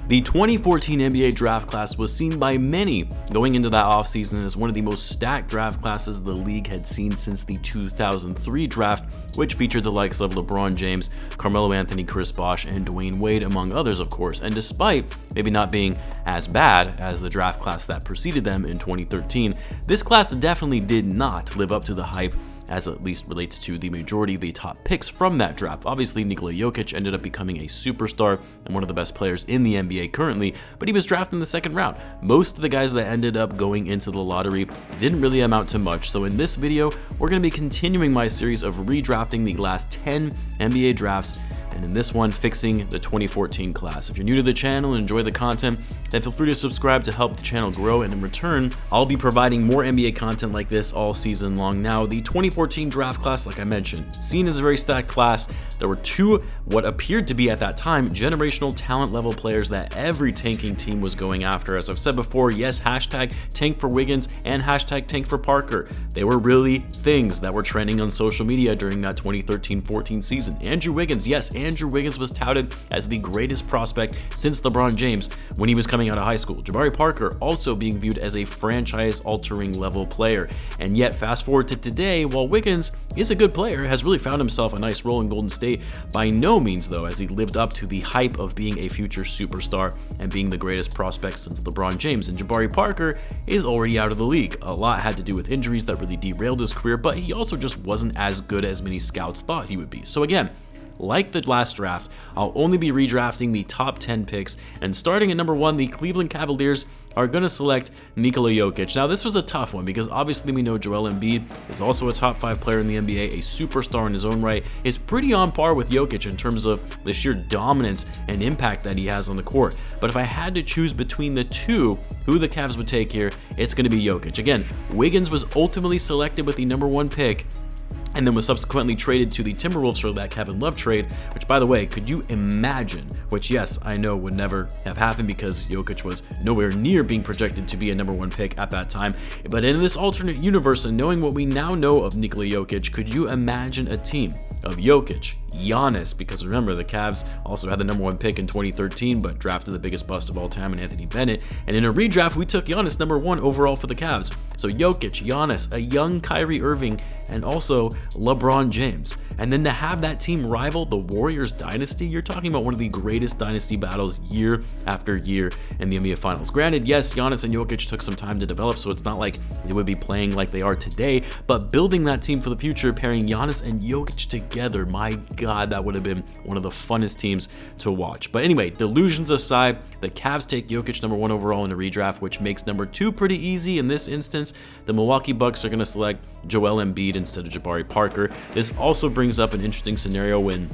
The 2014 NBA draft class was seen by many going into that offseason as one of the most stacked draft classes the league had seen since the 2003 draft, which featured the likes of LeBron James, Carmelo Anthony, Chris Bosh, and Dwayne Wade, among others, of course. And despite maybe not being as bad as the draft class that preceded them in 2013, this class definitely did not live up to the hype, as at least relates to the majority of the top picks from that draft. Obviously, Nikola Jokic ended up becoming a superstar and one of the best players in the NBA currently, but he was drafted in the second round. Most of the guys that ended up going into the lottery didn't really amount to much, so in this video, we're going to be continuing my series of redrafting the last 10 NBA drafts, and in this one, fixing the 2014 class. If you're new to the channel and enjoy the content, then feel free to subscribe to help the channel grow, and in return, I'll be providing more NBA content like this all season long. Now, the 2014 draft class, like I mentioned, seen as a very stacked class, there were two, what appeared to be at that time, generational talent level players that every tanking team was going after. As I've said before, yes, hashtag tank for Wiggins and hashtag tank for Parker. They were really things that were trending on social media during that 2013-14 season. Andrew Wiggins, yes, Andrew Wiggins was touted as the greatest prospect since LeBron James when he was coming out of high school. Jabari Parker also being viewed as a franchise-altering level player. And yet, fast forward to today, while Wiggins is a good player, has really found himself a nice role in Golden State, by no means though has he lived up to the hype of being a future superstar and being the greatest prospect since LeBron James. And Jabari Parker is already out of the league. A lot had to do with injuries that really derailed his career, but he also just wasn't as good as many scouts thought he would be. So again, like the last draft, I'll only be redrafting the top 10 picks, and starting at number 1, the Cleveland Cavaliers are going to select Nikola Jokic. Now, this was a tough one because obviously we know Joel Embiid is also a top 5 player in the NBA, a superstar in his own right, is pretty on par with Jokic in terms of the sheer dominance and impact that he has on the court. But if I had to choose between the two, who the Cavs would take here, it's going to be Jokic. Again, Wiggins was ultimately selected with the number 1 pick, and then was subsequently traded to the Timberwolves for that Kevin Love trade, which, by the way, could you imagine, which yes, I know would never have happened because Jokic was nowhere near being projected to be a number 1 pick at that time. But in this alternate universe, and knowing what we now know of Nikola Jokic, could you imagine a team of Jokic, Giannis, because remember, the Cavs also had the number 1 pick in 2013, but drafted the biggest bust of all time in Anthony Bennett, and in a redraft, we took Giannis number 1 overall for the Cavs. So Jokic, Giannis, a young Kyrie Irving, and also LeBron James. And then to have that team rival the Warriors dynasty, you're talking about one of the greatest dynasty battles year after year in the NBA Finals. Granted, yes, Giannis and Jokic took some time to develop, so it's not like they would be playing like they are today, but building that team for the future, pairing Giannis and Jokic together, my God, that would have been one of the funnest teams to watch. But anyway, delusions aside, the Cavs take Jokic number 1 overall in a redraft, which makes number 2 pretty easy in this instance. The Milwaukee Bucks are going to select Joel Embiid instead of Jabari Parker. This also brings up an interesting scenario when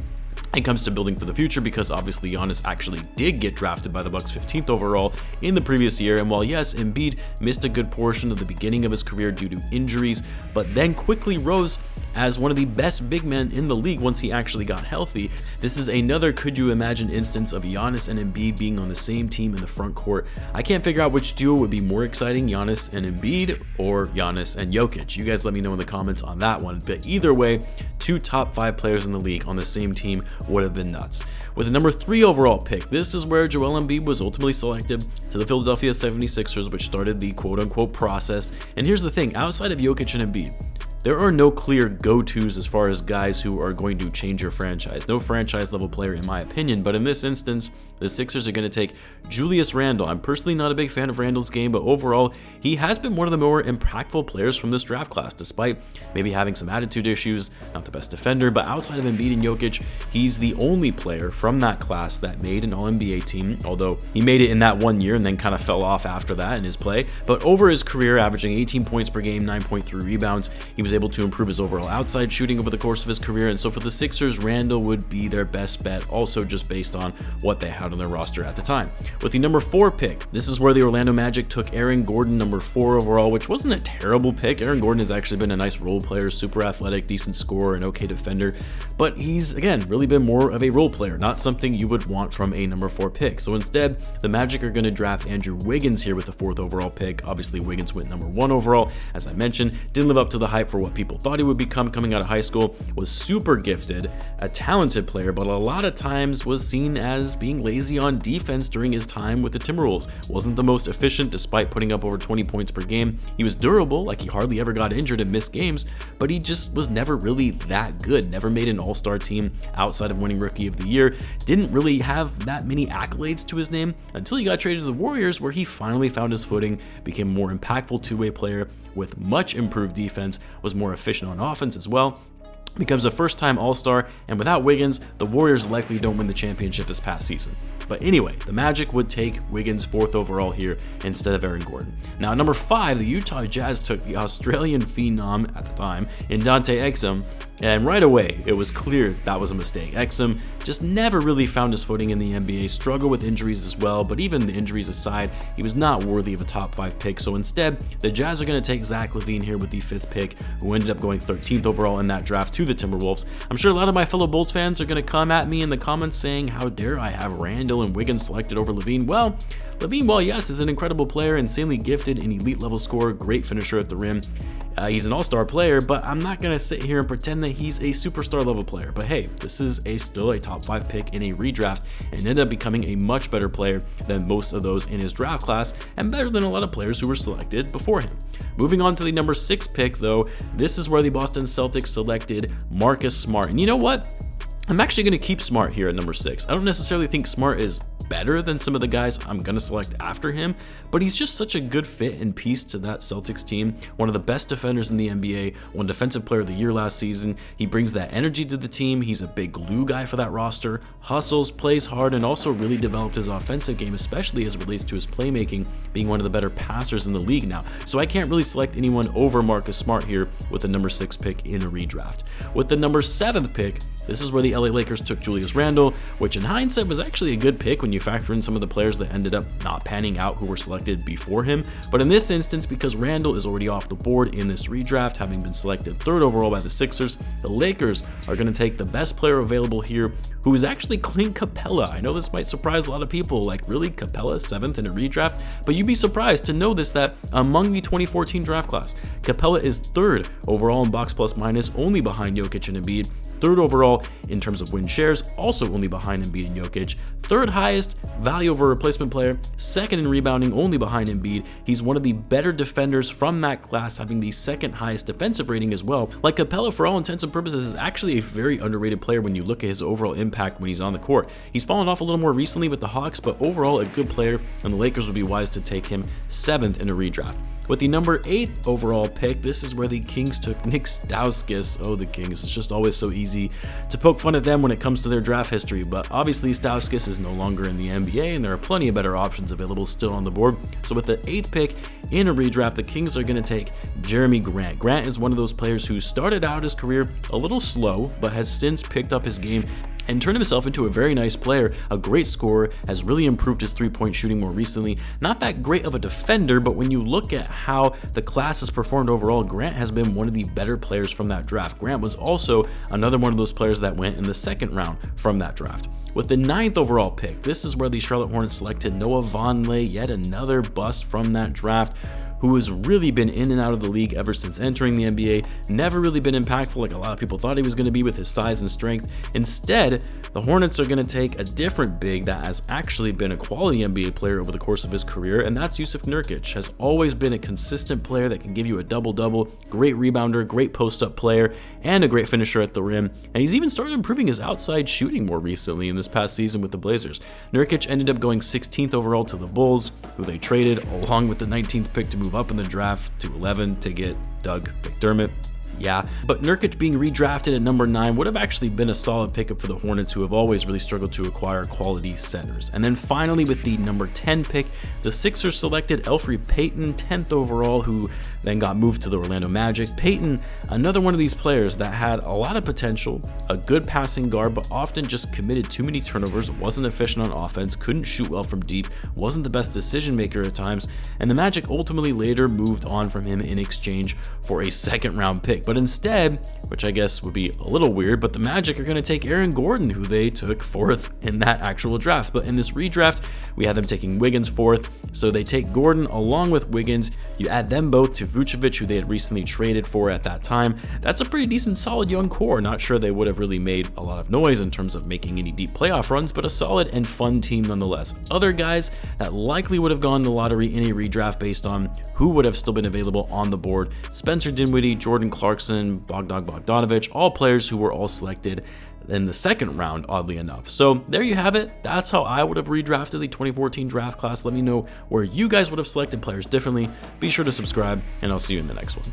it comes to building for the future, because obviously Giannis actually did get drafted by the Bucks 15th overall in the previous year, and while yes, Embiid missed a good portion of the beginning of his career due to injuries, but then quickly rose as one of the best big men in the league once he actually got healthy. This is another could you imagine instance of Giannis and Embiid being on the same team in the front court. I can't figure out which duo would be more exciting, Giannis and Embiid or Giannis and Jokic. You guys let me know in the comments on that one, but either way, 2 top 5 players in the league on the same team would have been nuts. With a number 3 overall pick, this is where Joel Embiid was ultimately selected to the Philadelphia 76ers, which started the quote-unquote process. And here's the thing, outside of Jokic and Embiid, there are no clear go-tos as far as guys who are going to change your franchise. No franchise level player in my opinion, but in this instance, the Sixers are going to take Julius Randle. I'm personally not a big fan of Randle's game, but overall, he has been one of the more impactful players from this draft class, despite maybe having some attitude issues, not the best defender, but outside of Embiid and Jokic, he's the only player from that class that made an All-NBA team, although he made it in that 1 year and then kind of fell off after that in his play. But over his career, averaging 18 points per game, 9.3 rebounds, he was able to improve his overall outside shooting over the course of his career, and so for the Sixers, Randle would be their best bet, also just based on what they had on their roster at the time. With the number 4 pick, this is where the Orlando Magic took Aaron Gordon, number 4 overall, which wasn't a terrible pick. Aaron Gordon has actually been a nice role player, super athletic, decent scorer, and okay defender, but he's, again, really been more of a role player, not something you would want from a number 4 pick. So instead, the Magic are going to draft Andrew Wiggins here with the 4th overall pick. Obviously, Wiggins went number 1 overall, as I mentioned, didn't live up to the hype for what people thought he would become coming out of high school, was super gifted, a talented player, but a lot of times was seen as being lazy on defense during his time with the Timberwolves. Wasn't the most efficient despite putting up over 20 points per game. He was durable, like he hardly ever got injured and missed games, but he just was never really that good. Never made an all-star team outside of winning Rookie of the Year. Didn't really have that many accolades to his name until he got traded to the Warriors, where he finally found his footing, became a more impactful two-way player with much improved defense, was more efficient on offense as well, becomes a first-time All-Star, and without Wiggins, the Warriors likely don't win the championship this past season. But anyway, the Magic would take Wiggins 4th overall here instead of Aaron Gordon. Now at number 5, the Utah Jazz took the Australian phenom at the time in Dante Exum, and right away it was clear that was a mistake. Exum just never really found his footing in the NBA, struggled with injuries as well, but even the injuries aside, he was not worthy of a top 5 pick. So instead, the Jazz are going to take Zach Lavine here with the 5th pick, who ended up going 13th overall in that draft to the Timberwolves. I'm sure a lot of my fellow Bulls fans are going to come at me in the comments saying, how dare I have Randall and Wiggins selected over Lavine? Well, Lavine, while yes, is an incredible player, insanely gifted, an elite level scorer, great finisher at the rim. He's an all-star player, but I'm not going to sit here and pretend that he's a superstar level player. But hey, this is still a top 5 pick in a redraft and ended up becoming a much better player than most of those in his draft class and better than a lot of players who were selected before him. Moving on to the number 6 pick though, this is where the Boston Celtics selected Marcus Smart. And you know what? I'm actually going to keep Smart here at number 6. I don't necessarily think Smart is better than some of the guys I'm going to select after him, but he's just such a good fit and piece to that Celtics team. One of the best defenders in the NBA, won Defensive Player of the Year last season. He brings that energy to the team. He's a big glue guy for that roster, hustles, plays hard, and also really developed his offensive game, especially as it relates to his playmaking, being one of the better passers in the league now. So I can't really select anyone over Marcus Smart here with the number 6 pick in a redraft. With the number 7th pick, this is where the LA Lakers took Julius Randle, which in hindsight was actually a good pick when you factor in some of the players that ended up not panning out who were selected before him. But in this instance, because Randle is already off the board in this redraft, having been selected 3rd overall by the Sixers, the Lakers are going to take the best player available here, who is actually Clint Capella. I know this might surprise a lot of people, like really, Capella 7th in a redraft? But you'd be surprised to know this, that among the 2014 draft class, Capella is 3rd overall in box plus minus, only behind Jokic and Embiid. 3rd overall in terms of win shares, also only behind Embiid and Jokic. 3rd highest value over replacement player, 2nd in rebounding, only behind Embiid. He's one of the better defenders from that class, having the 2nd highest defensive rating as well. Like Capella, for all intents and purposes, is actually a very underrated player when you look at his overall impact when he's on the court. He's fallen off a little more recently with the Hawks, but overall a good player, and the Lakers would be wise to take him 7th in a redraft. With the number 8th overall pick, this is where the Kings took Nick Stauskas. Oh, the Kings. It's just always so easy to poke fun at them when it comes to their draft history, but obviously Stauskas is no longer in the NBA, and there are plenty of better options available still on the board. So with the 8th pick in a redraft, the Kings are going to take Jeremy Grant. Grant is one of those players who started out his career a little slow, but has since picked up his game and turned himself into a very nice player, a great scorer, has really improved his three-point shooting more recently. Not that great of a defender, but when you look at how the class has performed overall, Grant has been one of the better players from that draft. Grant was also another one of those players that went in the 2nd round from that draft. With the 9th overall pick, this is where the Charlotte Hornets selected Noah Vonleh, yet another bust from that draft, who has really been in and out of the league ever since entering the NBA, never really been impactful like a lot of people thought he was going to be with his size and strength. Instead, the Hornets are going to take a different big that has actually been a quality NBA player over the course of his career, and that's Jusuf Nurkic. Has always been a consistent player that can give you a double-double, great rebounder, great post-up player, and a great finisher at the rim, and he's even started improving his outside shooting more recently in this past season with the Blazers. Nurkic ended up going 16th overall to the Bulls, who they traded along with the 19th pick to move up in the draft to 11 to get Doug McDermott. Yeah, but Nurkic being redrafted at number 9 would have actually been a solid pickup for the Hornets, who have always really struggled to acquire quality centers. And then finally, with the number 10 pick, the Sixers selected Elfrid Payton, 10th overall, who then got moved to the Orlando Magic. Payton, another one of these players that had a lot of potential, a good passing guard, but often just committed too many turnovers, wasn't efficient on offense, couldn't shoot well from deep, wasn't the best decision maker at times, and the Magic ultimately later moved on from him in exchange for a 2nd round pick. But But instead, which I guess would be a little weird, but the Magic are going to take Aaron Gordon, who they took 4th in that actual draft. But in this redraft, we had them taking Wiggins 4th. So they take Gordon along with Wiggins. You add them both to Vucevic, who they had recently traded for at that time. That's a pretty decent, solid young core. Not sure they would have really made a lot of noise in terms of making any deep playoff runs, but a solid and fun team nonetheless. Other guys that likely would have gone to the lottery in a redraft based on who would have still been available on the board: Spencer Dinwiddie, Jordan Clarkson, Bogdanovic, all players who were all selected in the 2nd round, oddly enough. So there you have it. That's how I would have redrafted the 2014 draft class. Let me know where you guys would have selected players differently. Be sure to subscribe, and I'll see you in the next one.